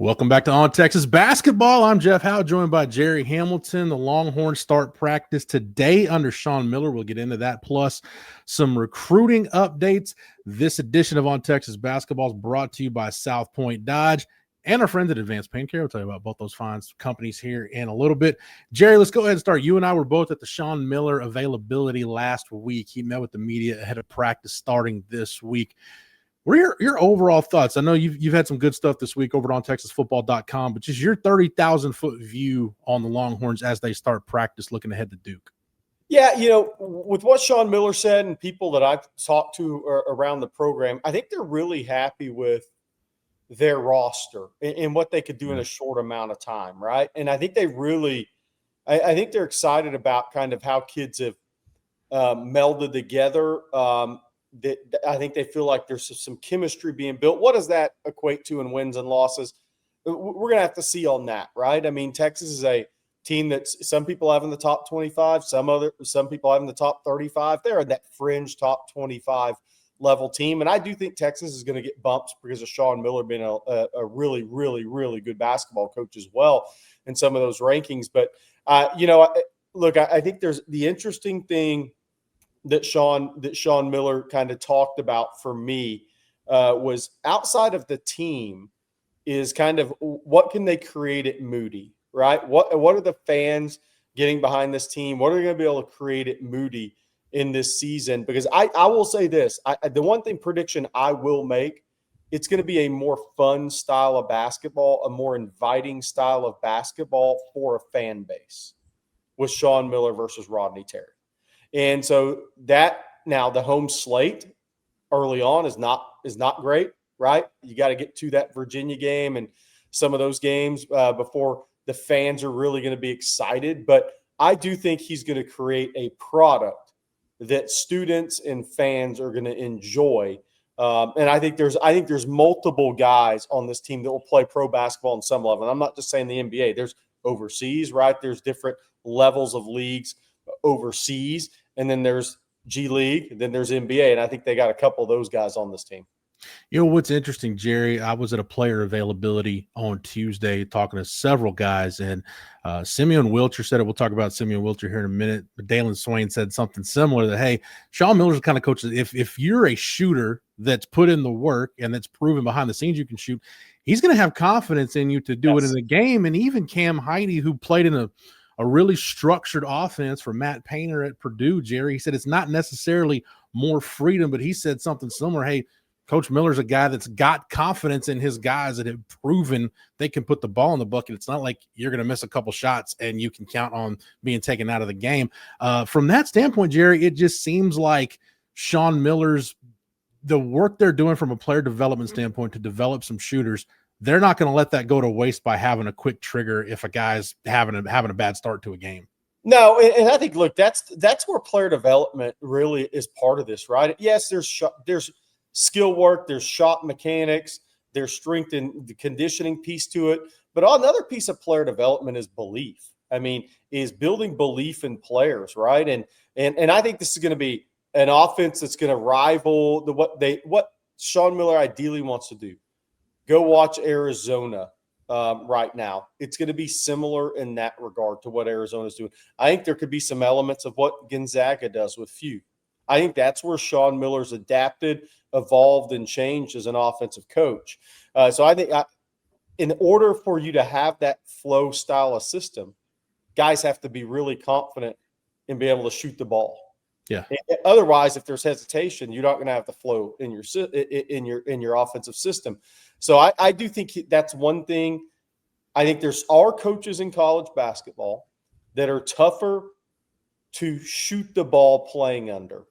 Welcome back to On Texas Basketball. I'm Jeff Howe, joined by Gerry Hamilton. The Longhorns start practice today under Sean Miller. We'll get into that, plus some recruiting updates. This edition of On Texas Basketball is brought to you by South Point Dodge and our friends at Advanced Pain Care. We'll tell you about both those fine companies here in a little bit. Gerry, let's go ahead and start. You and I were both at the Sean Miller availability last week. He met with the media ahead of practice starting this week. What are your overall thoughts? I know you've had some good stuff this week over at ontexasfootball.com, but just your 30,000-foot view on the Longhorns as they start practice looking ahead to Duke. Yeah, with what Sean Miller said and people that I've talked to around the program, I think they're really happy with their roster and what they could do in a short amount of time, right? And I think they really – I think they're excited about kind of how kids have melded together. I think they feel like there's some chemistry being built. What does that equate to in wins and losses? We're going to have to see on that, right? I mean, Texas is a team that some people have in the top 25, some people have in the top 35. They're in that fringe top 25 level team. And I do think Texas is going to get bumps because of Sean Miller being a really, really, really good basketball coach as well in some of those rankings. But, look, I think there's the interesting thing that Sean Miller kind of talked about for me was outside of the team is kind of what can they create at Moody, right? What are the fans getting behind this team? What are they going to be able to create at Moody in this season? Because I will say this, the one thing prediction I will make, it's going to be a more fun style of basketball, a more inviting style of basketball for a fan base with Sean Miller versus Rodney Terry. And so that now the home slate early on is not great, right? You got to get to that Virginia game and some of those games before the fans are really going to be excited. But I do think he's going to create a product that students and fans are going to enjoy. And I think there's multiple guys on this team that will play pro basketball on some level. And I'm not just saying the NBA. There's overseas, right? There's different levels of leagues overseas, and then there's G League, then there's NBA, and I think they got a couple of those guys on this team. You know what's interesting, Gerry? I was at a player availability on Tuesday talking to several guys, and Simeon Wilcher said it. We'll talk about Simeon Wilcher here in a minute. But Dillon Swain said something similar that, hey, Sean Miller's the kind of coach that if you're a shooter that's put in the work and that's proven behind the scenes you can shoot, he's going to have confidence in you to do it in the game. And even Cam Heide, who played in a really structured offense for Matt Painter at Purdue, Gerry, he said it's not necessarily more freedom, but he said something similar. Hey, Coach Miller's a guy that's got confidence in his guys that have proven they can put the ball in the bucket. It's not like you're going to miss a couple shots and you can count on being taken out of the game. From that standpoint, Gerry, it just seems like Sean Miller's the work they're doing from a player development standpoint to develop some shooters. They're not going to let that go to waste by having a quick trigger if a guy's having a bad start to a game. No, and I think, look, that's where player development really is part of this, right? Yes, there's skill work, there's shot mechanics, there's strength and the conditioning piece to it. But another piece of player development is belief. I mean, is building belief in players, right? And I think this is going to be an offense that's going to rival what Sean Miller ideally wants to do. Go watch Arizona right now. It's going to be similar in that regard to what Arizona's doing. I think there could be some elements of what Gonzaga does with few. I think that's where Sean Miller's adapted, evolved, and changed as an offensive coach. So I think in order for you to have that flow style of system, guys have to be really confident in being able to shoot the ball. Yeah. Otherwise, if there's hesitation, you're not going to have the flow in your offensive system. So I do think that's one thing. I think there's coaches in college basketball that are tougher to shoot the ball playing under.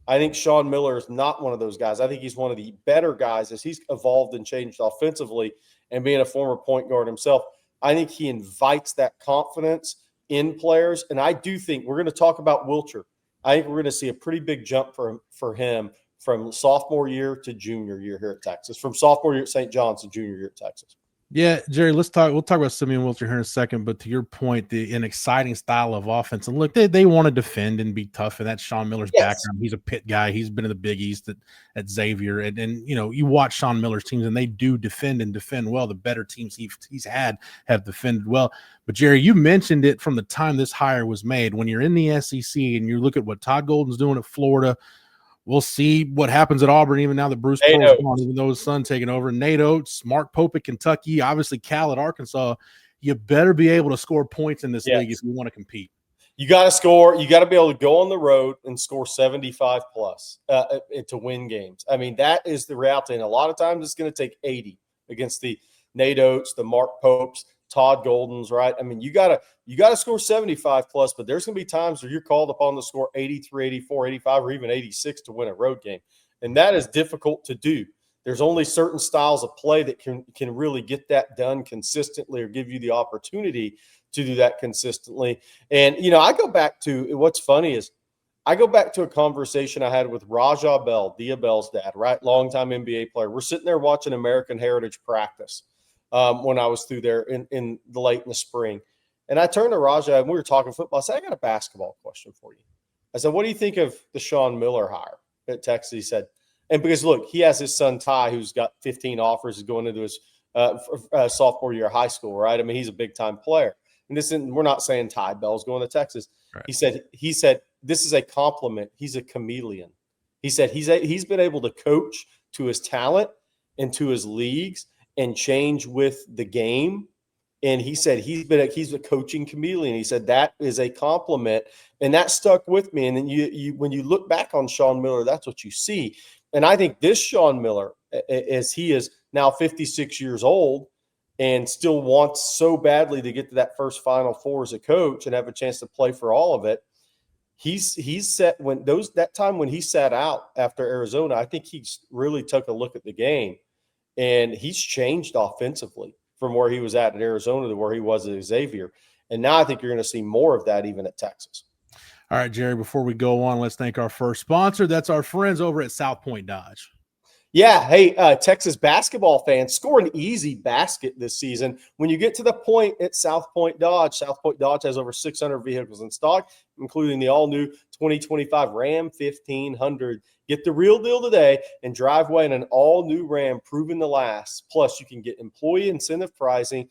I think Sean Miller is not one of those guys. I think he's one of the better guys as he's evolved and changed offensively and being a former point guard himself. I think he invites that confidence in players. And I do think we're going to talk about Wilcher. I think we're going to see a pretty big jump for him from sophomore year to junior year here at Texas, from sophomore year at St. John's to junior year at Texas. Yeah, Jerry, we'll talk about Simeon Wilcher here in a second, but to your point, an exciting style of offense. And look, they want to defend and be tough, and that's Sean Miller's Yes. background. He's a pit guy. He's been in the Big East at Xavier. And you watch Sean Miller's teams, and they do defend and defend well. The better teams he's had have defended well. But Jerry, you mentioned it from the time this hire was made. When you're in the SEC and you look at what Todd Golden's doing at Florida, we'll see what happens at Auburn, even now that Bruce Pearl's gone, even though his son taking over. Nate Oates, Mark Pope at Kentucky, obviously Cal at Arkansas. You better be able to score points in this league if you want to compete. You got to score. You got to be able to go on the road and score 75 plus to win games. I mean, that is the reality. And a lot of times it's going to take 80 against the Nate Oates, the Mark Popes, Todd Goldens, right? I mean, you got to score 75 plus, but there's going to be times where you're called upon to score 83, 84, 85, or even 86 to win a road game. And that is difficult to do. There's only certain styles of play that can really get that done consistently or give you the opportunity to do that consistently. And, I go back to what's funny is I go back to a conversation I had with Raja Bell, Dia Bell's dad, right? Longtime NBA player. We're sitting there watching American Heritage practice when I was through there in the spring. And I turned to Raja and we were talking football. I said, I got a basketball question for you. I said, what do you think of the Sean Miller hire at Texas? He said, and because, look, he has his son, Ty, who's got 15 offers, is going into his sophomore year of high school, right? I mean, he's a big-time player. And we're not saying Ty Bell's going to Texas. Right. He said, this is a compliment. He's a chameleon. He said he's been able to coach to his talent and to his leagues and change with the game. And he said he's a coaching chameleon. He said that is a compliment, and that stuck with me. And then you when you look back on Sean Miller, that's what you see. And I think this Sean Miller, as he is now 56 years old and still wants so badly to get to that first Final Four as a coach and have a chance to play for all of it, he's set that time when he sat out after Arizona, I think he really took a look at the game, and he's changed offensively from where he was at Arizona to where he was at Xavier. And now I think you're going to see more of that even at Texas. All right, Jerry, before we go on, let's thank our first sponsor. That's our friends over at South Point Dodge. Yeah. Hey, Texas basketball fans, score an easy basket this season. When you get to the point at South Point Dodge has over 600 vehicles in stock, including the all-new 2025 Ram 1500. Get the real deal today and drive away in an all-new Ram proven to last. Plus, you can get employee incentive pricing.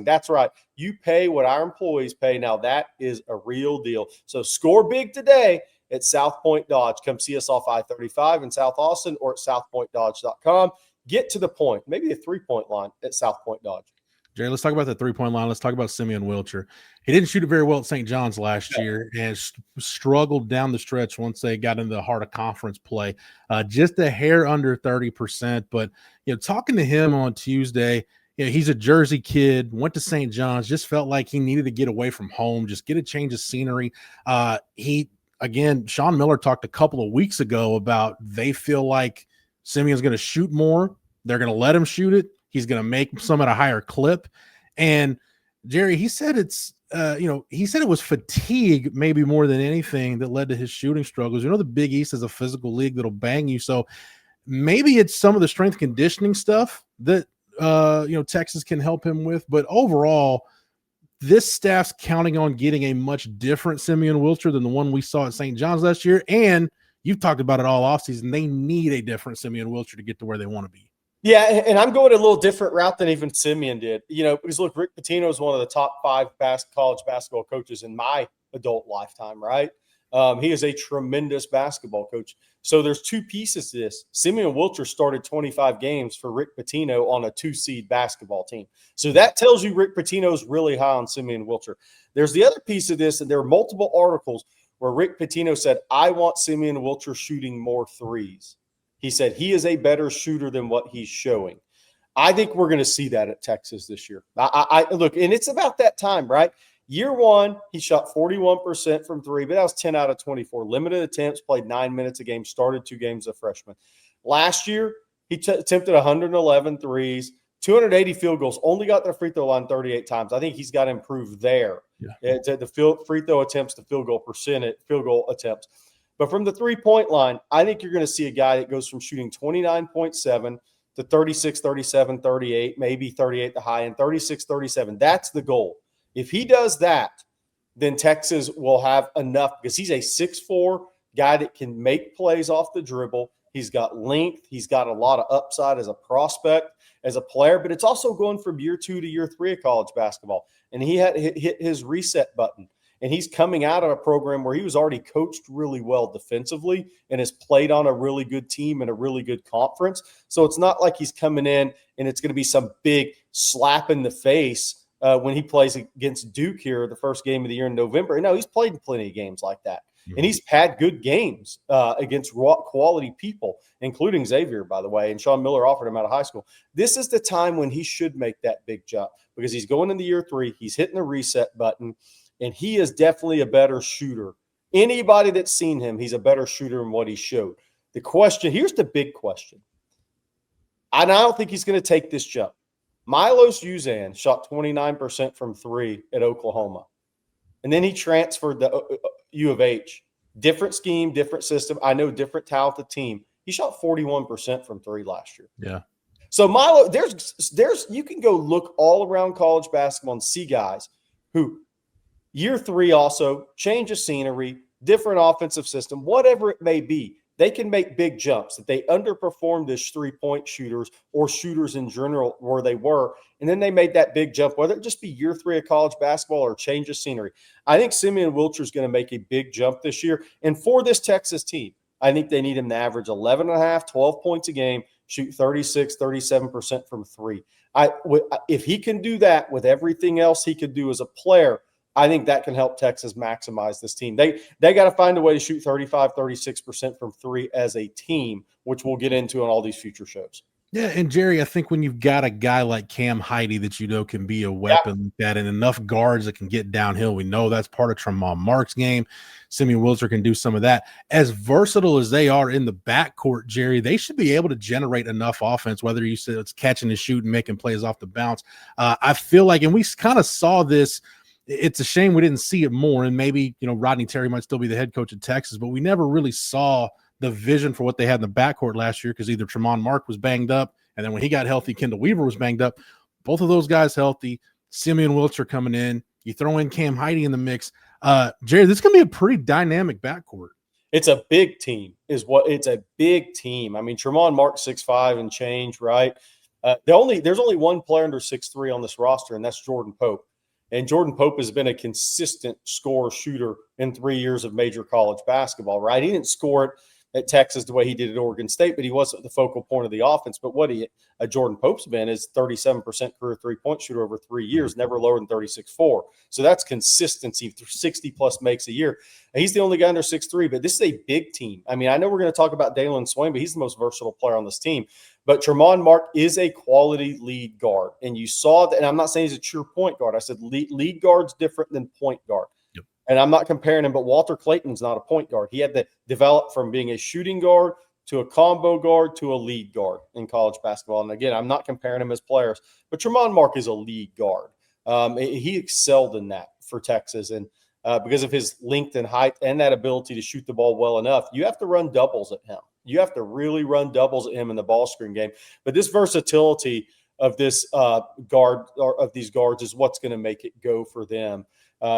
That's right. You pay what our employees pay. Now, that is a real deal. So score big today at South Point Dodge. Come see us off I-35 in South Austin or at southpointdodge.com. Get to the point, maybe a three-point line at South Point Dodge. Jerry, let's talk about the three-point line. Let's talk about Simeon Wilcher. He didn't shoot it very well at St. John's last year and struggled down the stretch once they got into the heart of conference play. Just a hair under 30%. But, talking to him on Tuesday, he's a Jersey kid, went to St. John's, just felt like he needed to get away from home, just get a change of scenery. Again, Sean Miller talked a couple of weeks ago about they feel like Simeon's going to shoot more. They're going to let him shoot it. He's going to make some at a higher clip. And Jerry, he said he said it was fatigue maybe more than anything that led to his shooting struggles. The Big East is a physical league that'll bang you. So maybe it's some of the strength conditioning stuff that, Texas can help him with. But overall, this staff's counting on getting a much different Simeon Wilcher than the one we saw at St. John's last year. And you've talked about it all offseason. They need a different Simeon Wilcher to get to where they want to be. Yeah, and I'm going a little different route than even Simeon did. Because look, Rick Pitino is one of the top 5 college basketball coaches in my adult lifetime, right? He is a tremendous basketball coach. So there's 2 pieces to this. Simeon Wilcher started 25 games for Rick Pitino on a 2-seed basketball team. So that tells you Rick Pitino's really high on Simeon Wilcher. There's the other piece of this, and there are multiple articles where Rick Pitino said, I want Simeon Wilcher shooting more threes. He said he is a better shooter than what he's showing. I think we're going to see that at Texas this year. I look, and it's about that time, right? Year 1, he shot 41% from 3, but that was 10 out of 24. Limited attempts, played 9 minutes a game, started 2 games as a freshman. Last year, he attempted 111 threes, 280 field goals, only got to the free throw line 38 times. I think he's got to improve there. Yeah. The free throw attempts, the field goal attempts. But from the three-point line, I think you're going to see a guy that goes from shooting 29.7 to 36, 37, 38, maybe 38 the high end, 36, 37. That's the goal. If he does that, then Texas will have enough because he's a 6'4" guy that can make plays off the dribble. He's got length. He's got a lot of upside as a prospect, as a player, but it's also going from year 2 to year 3 of college basketball. And he had hit his reset button. And he's coming out of a program where he was already coached really well defensively and has played on a really good team and a really good conference. So it's not like he's coming in and it's going to be some big slap in the face when he plays against Duke here the first game of the year in November. No, he's played in plenty of games like that. And he's had good games against quality people, including Xavier, by the way, and Sean Miller offered him out of high school. This is the time when he should make that big jump because he's going into year 3. He's hitting the reset button, and he is definitely a better shooter. Anybody that's seen him, he's a better shooter than what he showed. The question, here's the big question. And I don't think he's going to take this jump. Milos Uzan shot 29% from 3 at Oklahoma. And then he transferred to U of H. Different scheme, different system. I know different talented team. He shot 41% from 3 last year. Yeah. So Milo, there's you can go look all around college basketball and see guys who year 3 also change of scenery, different offensive system, whatever it may be. They can make big jumps that they underperformed as 3-point shooters or shooters in general where they were. And then they made that big jump, whether it just be year 3 of college basketball or change of scenery. I think Simeon Wilcher is going to make a big jump this year. And for this Texas team, I think they need him to average 11.5, 12 points a game, shoot 36, 37% from 3. If he can do that with everything else he could do as a player, I think that can help Texas maximize this team. They got to find a way to shoot 35, 36% from 3 as a team, which we'll get into on all these future shows. Yeah, and Jerry, I think when you've got a guy like Cam Heide that you know can be a weapon like that and enough guards that can get downhill, we know that's part of Tremont Mark's game. Simeon Wilcher can do some of that. As versatile as they are in the backcourt, Jerry, they should be able to generate enough offense, whether you say it's catching and shooting, making plays off the bounce. I feel like, and we kind of saw this, it's a shame we didn't see it more, and maybe, you know, Rodney Terry might still be the head coach of Texas, but we never really saw the vision for what they had in the backcourt last year because either Tremont Mark was banged up, and then when he got healthy, Kendall Weaver was banged up. Both of those guys healthy. Simeon Wilcher coming in. You throw in Cam Heide in the mix. Jerry, this is going to be a pretty dynamic backcourt. It's a big team. It's a big team. I mean, Tremont Mark 6'5" and change, right? There's only one player under 6'3" on this roster, and that's Jordan Pope. And Jordan Pope has been a consistent scorer shooter in 3 years of major college basketball, right? He didn't score it at Texas the way he did at Oregon State, but he wasn't the focal point of the offense. But what Jordan Pope's been is 37% career 3-point shooter over 3 years, never lower than 36.4. So that's consistency, 60-plus makes a year. And he's the only guy under 6'3", but this is a big team. I mean, I know we're going to talk about Dillon Swain, but he's the most versatile player on this team. But Tremont Mark is a quality lead guard. And you saw that, and I'm not saying he's a true point guard. I said lead guard's different than point guard. Yep. And I'm not comparing him, but Walter Clayton's not a point guard. He had to develop from being a shooting guard to a combo guard to a lead guard in college basketball. And again, I'm not comparing him as players, but Tremont Mark is a lead guard. He excelled in that for Texas. And because of his length and height and that ability to shoot the ball well enough, you have to run doubles at him. You have to really run doubles at him in the ball screen game. But this versatility of this guard or of these guards is what's going to make it go for them.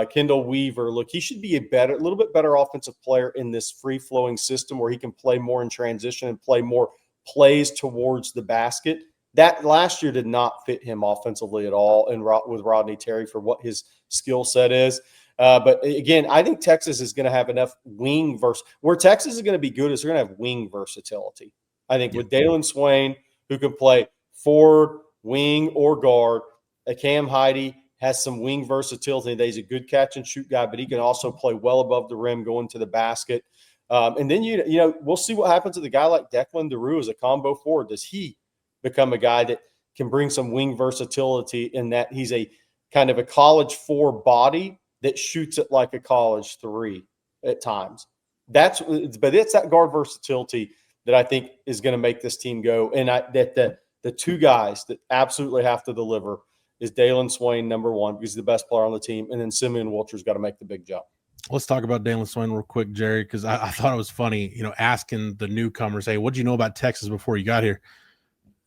Kendall Weaver, look, he should be a little bit better offensive player in this free-flowing system where he can play more in transition and play more plays towards the basket. That last year did not fit him offensively at all and with Rodney Terry for what his skill set is. But again, I think Texas is going to have enough wing where Texas is going to be good is they're going to have wing versatility. I think with Dillon Swain, who can play forward, wing, or guard, Cam Heide has some wing versatility. He's a good catch and shoot guy, but he can also play well above the rim, going to the basket. And then you know we'll see what happens with a guy like Declan DeRue as a combo forward. Does he become a guy that can bring some wing versatility in that he's a kind of a college 4 body that shoots it like a college 3 at times. But it's that guard versatility that I think is going to make this team go. And the two guys that absolutely have to deliver is Dillon Swain, number 1, because he's the best player on the team, and then Simeon Wilcher's got to make the big jump. Let's talk about Dillon Swain real quick, Jerry, because I thought it was funny, you know, asking the newcomers, hey, what did you know about Texas before you got here?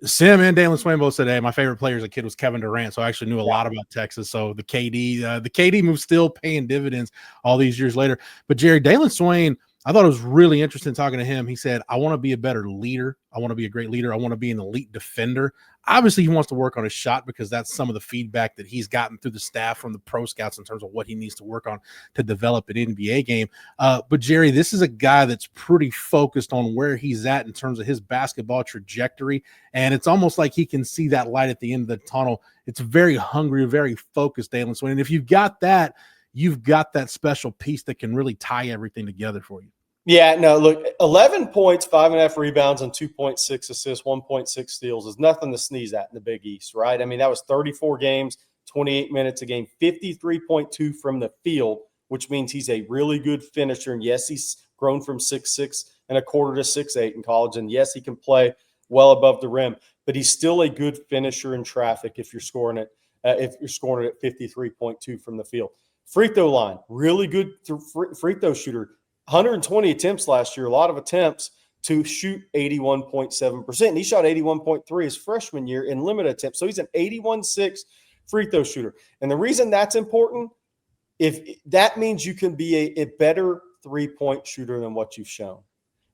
Sim and Dillon Swain both said, hey, my favorite player as a kid was Kevin Durant. So I actually knew a lot about Texas. So the KD move still paying dividends all these years later. But Jerry, Dillon Swain, I thought it was really interesting talking to him. He said, I want to be a better leader. I want to be a great leader. I want to be an elite defender. Obviously, he wants to work on his shot because that's some of the feedback that he's gotten through the staff from the pro scouts in terms of what he needs to work on to develop an NBA game. But Jerry, this is a guy that's pretty focused on where he's at in terms of his basketball trajectory. And it's almost like he can see that light at the end of the tunnel. It's very hungry, very focused, Dillon Swain. And if you've got that, you've got that special piece that can really tie everything together for you. Yeah, no, look, 11 points, 5.5 rebounds, and 2.6 assists, 1.6 steals is nothing to sneeze at in the Big East, right? I mean, that was 34 games, 28 minutes a game, 53.2 from the field, which means he's a really good finisher. And yes, he's grown from 6'6" and a quarter to 6'8" in college. And yes, he can play well above the rim, but he's still a good finisher in traffic if you're scoring it at 53.2 from the field. Free throw line, really good free throw shooter. 120 attempts last year, a lot of attempts to shoot 81.7%. And he shot 81.3 his freshman year in limited attempts. So he's an 81.6 free throw shooter. And the reason that's important, if that means you can be a better three-point shooter than what you've shown.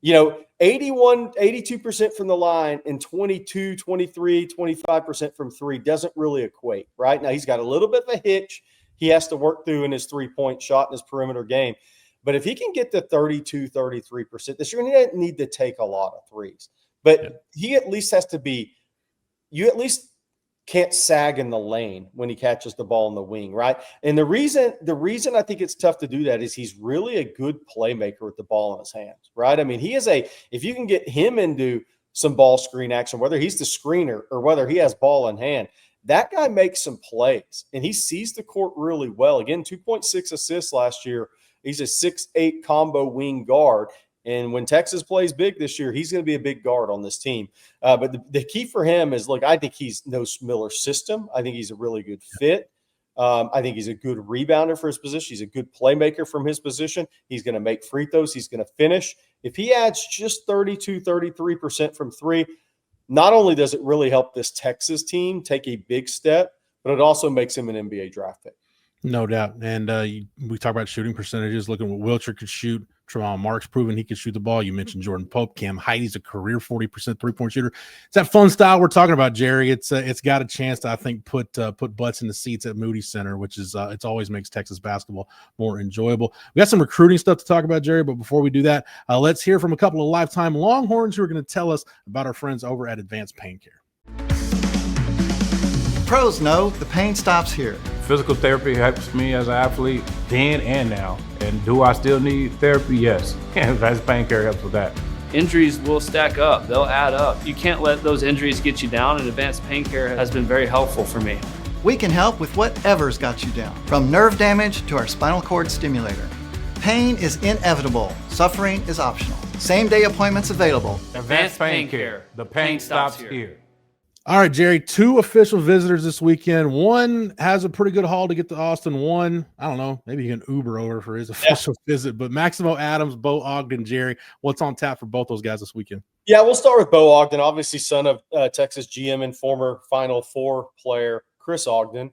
82% from the line and 22, 23, 25% from three doesn't really equate, right? Now, he's got a little bit of a hitch he has to work through in his three-point shot in his perimeter game. But if he can get to 32, 33% this year, and he doesn't need to take a lot of threes, but he at least has to be – you at least can't sag in the lane when he catches the ball in the wing, right? And the reason I think it's tough to do that is he's really a good playmaker with the ball in his hands, right? I mean, if you can get him into some ball screen action, whether he's the screener or whether he has ball in hand, that guy makes some plays, and he sees the court really well. Again, 2.6 assists last year. He's a 6'8" combo wing guard. And when Texas plays big this year, he's going to be a big guard on this team. But the key for him is, look, I think he knows Miller's system. I think he's a really good fit. I think he's a good rebounder for his position. He's a good playmaker from his position. He's going to make free throws. He's going to finish. If he adds just 32, 33% from three, not only does it really help this Texas team take a big step, but it also makes him an NBA draft pick. No doubt. And we talk about shooting percentages, looking what Wilcher could shoot. Tremont Marks proven he could shoot the ball. You mentioned Jordan Pope. Cam Heidi's a career 40% three-point shooter. It's that fun style we're talking about, Jerry. It's got a chance to, I think, put butts in the seats at Moody Center, which is it's always makes Texas basketball more enjoyable. We got some recruiting stuff to talk about, Jerry, but before we do that, let's hear from a couple of lifetime Longhorns who are going to tell us about our friends over at Advanced Pain Care. Pros know the pain stops here. Physical therapy helps me as an athlete then and now. And do I still need therapy? Yes. Advanced Pain Care helps with that. Injuries will stack up. They'll add up. You can't let those injuries get you down, and Advanced Pain Care has been very helpful for me. We can help with whatever's got you down, from nerve damage to our spinal cord stimulator. Pain is inevitable. Suffering is optional. Same-day appointments available. Advanced Pain Care. The pain stops here. All right, Jerry, 2 official visitors this weekend. One has a pretty good haul to get to Austin. One, I don't know, maybe you can Uber over for his official visit. But Maximo Adams, Bo Ogden, Jerry, what's on tap for both those guys this weekend? Yeah, we'll start with Bo Ogden, obviously son of Texas GM and former Final Four player Chris Ogden.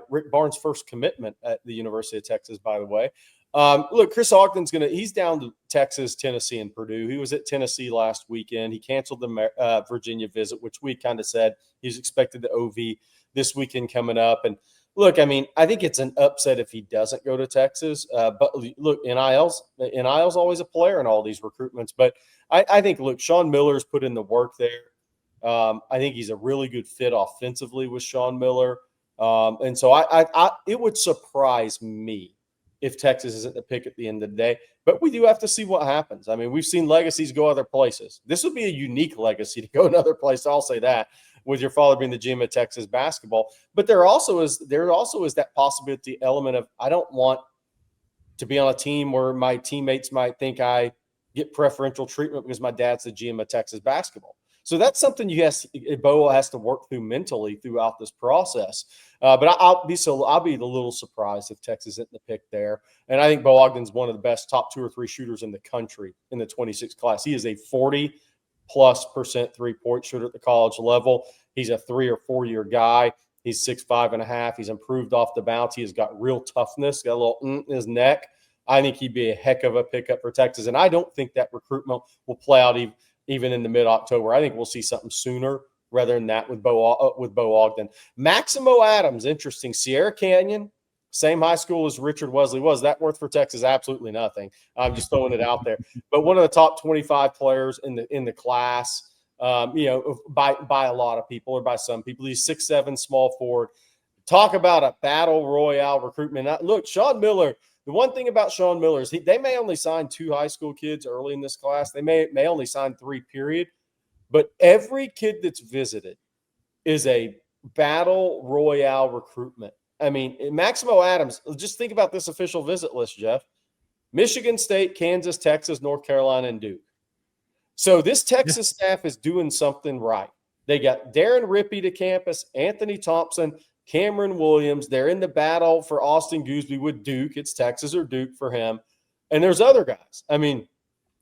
Rick Barnes' first commitment at the University of Texas, by the way. Look, Chris Ogden's he's down to Texas, Tennessee, and Purdue. He was at Tennessee last weekend. He canceled the Virginia visit, which we kind of said he's expected to OV this weekend coming up. And look, I mean, I think it's an upset if he doesn't go to Texas. But look, NIL's always a player in all these recruitments. But I think, look, Sean Miller's put in the work there. I think he's a really good fit offensively with Sean Miller. And so it would surprise me if Texas isn't the pick at the end of the day. But we do have to see what happens. I mean, we've seen legacies go other places. This would be a unique legacy to go another place, I'll say that, with your father being the GM of Texas basketball. But there also is that possibility element of, I don't want to be on a team where my teammates might think I get preferential treatment because my dad's the GM of Texas basketball. So that's something Bo has to work through mentally throughout this process. But I'll be a little surprised if Texas isn't the pick there. And I think Bo Ogden's one of the best top 2 or 3 shooters in the country in the 26 class. He is a 40 30+% 3-point shooter at the college level. He's a 3 or 4 year guy. He's 6'5.5". He's improved off the bounce. He has got real toughness, got a little in his neck. I think he'd be a heck of a pickup for Texas. And I don't think that recruitment will play out even in the mid-October. I think we'll see something sooner rather than that with Bo Ogden. Maximo Adams, interesting. Sierra Canyon, same high school as Richard Wesley was. That worth for Texas? Absolutely nothing. I'm just throwing it out there. But one of the top 25 players in the class, by a lot of people or by some people. He's 6'7", small forward. Talk about a battle royale recruitment. Look, Sean Miller. The one thing about Sean Miller is they may only sign 2 high school kids early in this class. They may only sign 3, period. But every kid that's visited is a battle royale recruitment. I mean, Maximo Adams, just think about this official visit list, Jeff. Michigan State, Kansas, Texas, North Carolina, and Duke. So this Texas staff is doing something right. They got Darren Rippey to campus, Anthony Thompson, Cameron Williams. They're in the battle for Austin Gooseby with Duke. It's Texas or Duke for him. And there's other guys. I mean,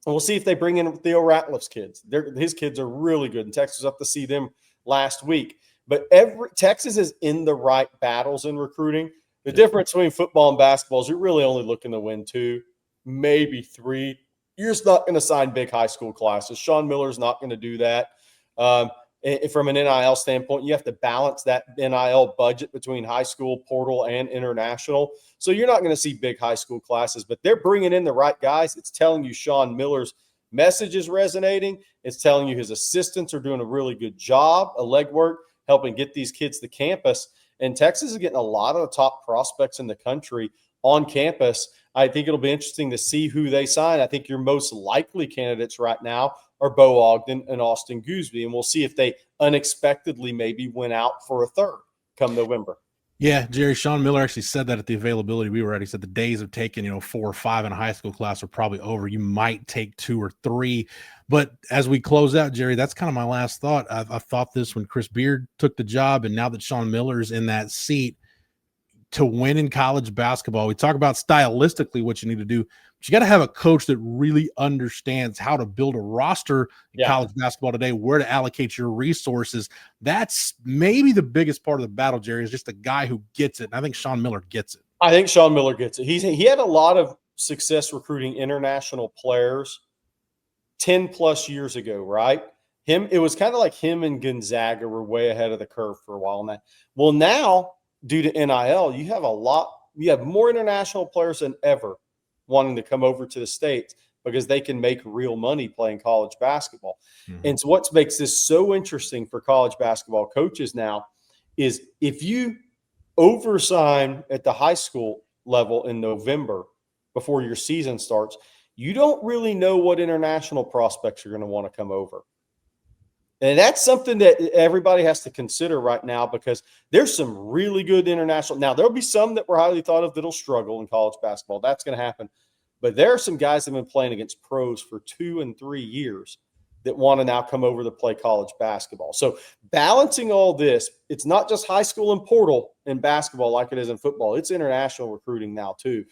we'll see if they bring in Theo Ratliff's kids. His kids are really good, and Texas was up to see them last week. But Texas is in the right battles in recruiting. The difference between football and basketball is you're really only looking to win 2, maybe 3. You're just not going to sign big high school classes. Sean Miller's not going to do that. From an NIL standpoint, you have to balance that NIL budget between high school, portal, and international. So you're not going to see big high school classes, but they're bringing in the right guys. It's telling you Sean Miller's message is resonating. It's telling you his assistants are doing a really good job of legwork, helping get these kids to campus. And Texas is getting a lot of the top prospects in the country on campus. I think it'll be interesting to see who they sign. I think your most likely candidates right now are Bo Ogden and Austin Gooseby, and we'll see if they unexpectedly maybe went out for a third come November. Yeah, Jerry, Sean Miller actually said that at the availability we were at. He said the days of taking, 4 or 5 in a high school class are probably over. You might take 2 or 3. But as we close out, Jerry, that's kind of my last thought. I thought this when Chris Beard took the job, and now that Sean Miller's in that seat, to win in college basketball, we talk about stylistically what you need to do, but you got to have a coach that really understands how to build a roster in college basketball today, where to allocate your resources. That's maybe the biggest part of the battle, Jerry, is just a guy who gets it. And I think Sean Miller gets it. I think Sean Miller gets it. He had a lot of success recruiting international players 10+ years ago, right? It was kind of like him and Gonzaga were way ahead of the curve for a while on that. Well, now, due to NIL, you have more international players than ever wanting to come over to the States because they can make real money playing college basketball. Mm-hmm. And so what makes this so interesting for college basketball coaches now is if you oversign at the high school level in November before your season starts, you don't really know what international prospects are going to want to come over. And that's something that everybody has to consider right now because there's some really good international. Now, there'll be some that were highly thought of that'll struggle in college basketball. That's going to happen. But there are some guys that have been playing against pros for 2 and 3 years that want to now come over to play college basketball. So balancing all this, it's not just high school and portal in basketball like it is in football. It's international recruiting now too.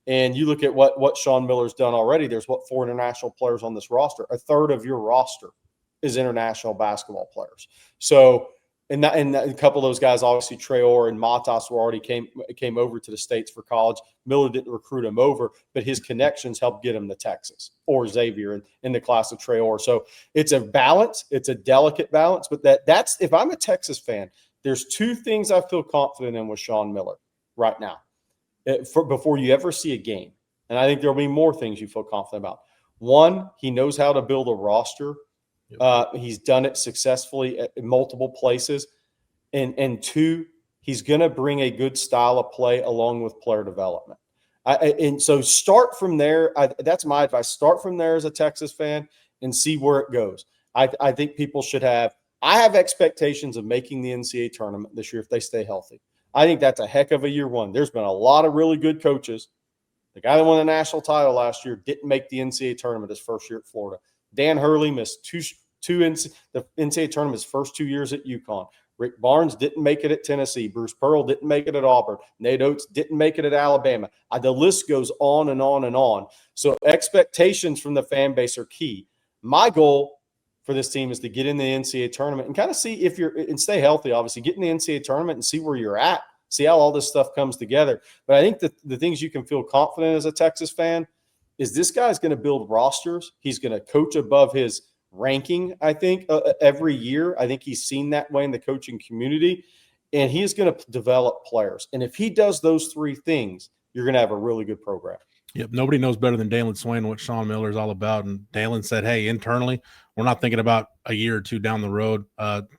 And you look at what Sean Miller's done already. There's 4 international players on this roster. A third of your roster is international basketball players. So, and a couple of those guys, obviously Traore and Matas were already came over to the States for college. Miller didn't recruit him over, but his connections helped get him to Texas or Xavier in the class of Traore. So it's a balance. It's a delicate balance, but that's if I'm a Texas fan, there's 2 things I feel confident in with Sean Miller right now before you ever see a game. And I think there'll be more things you feel confident about. One, he knows how to build a roster. He's done it successfully at multiple places. And 2, he's going to bring a good style of play along with player development. And so start from there. That's my advice. Start from there as a Texas fan and see where it goes. I think people should have – I have expectations of making the NCAA tournament this year if they stay healthy. I think that's a heck of a year one. There's been a lot of really good coaches. The guy that won the national title last year didn't make the NCAA tournament his first year at Florida. Dan Hurley missed the NCAA tournament his first 2 years at UConn. Rick Barnes didn't make it at Tennessee. Bruce Pearl didn't make it at Auburn. Nate Oates didn't make it at Alabama. The list goes on and on and on. So expectations from the fan base are key. My goal for this team is to get in the NCAA tournament and kind of see if you're – and stay healthy, obviously. Get in the NCAA tournament and see where you're at, see how all this stuff comes together. But I think the things you can feel confident as a Texas fan is this guy's going to build rosters. He's going to coach above his ranking, I think, every year. I think he's seen that way in the coaching community. And he is going to develop players. And if he does those three things, you're going to have a really good program. Yep. Nobody knows better than Dillon Swain what Sean Miller is all about. And Dillon said, hey, internally, we're not thinking about a year or two down the road.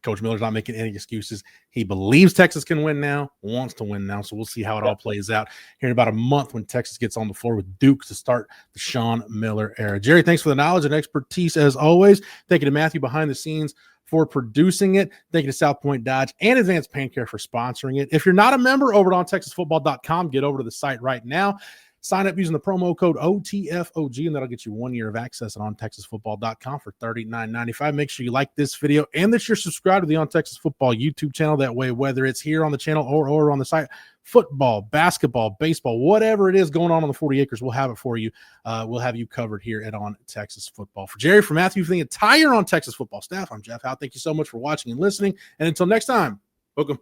Coach Miller's not making any excuses. He believes Texas can win now, wants to win now. So we'll see how it all plays out here in about a month when Texas gets on the floor with Duke to start the Sean Miller era. Jerry, thanks for the knowledge and expertise as always. Thank you to Matthew behind the scenes for producing it. Thank you to South Point Dodge and Advanced Pain Care for sponsoring it. If you're not a member over at ontexasfootball.com, get over to the site right now. Sign up using the promo code OTFOG, and that'll get you 1 year of access at ontexasfootball.com for $39.95. Make sure you like this video and that you're subscribed to the On Texas Football YouTube channel. That way, whether it's here on the channel or on the site, football, basketball, baseball, whatever it is going on the 40 acres, we'll have it for you. We'll have you covered here at On Texas Football. For Jerry, for Matthew, for the entire On Texas Football staff, I'm Jeff Howe. Thank you so much for watching and listening. And until next time, welcome.